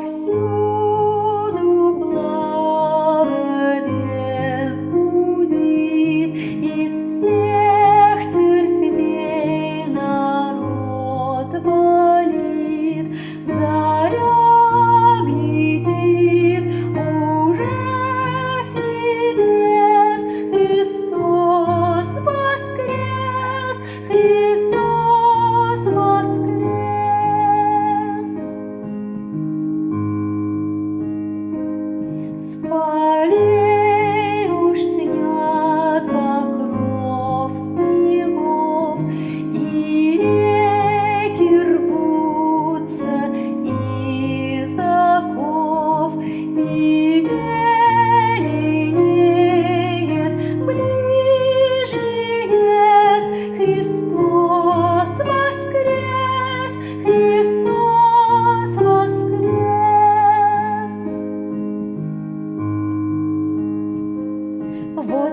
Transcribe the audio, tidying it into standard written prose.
Повсюду благоденствие гудит, из всех церквей народ валит, заря глядит уже с небес. Христос воскрес! Христос воскрес! С полей уж снят покров снегов, и реки рвутся из оков, и зеленеет ближе лес. Христос воскрес! Христос воскрес! Вот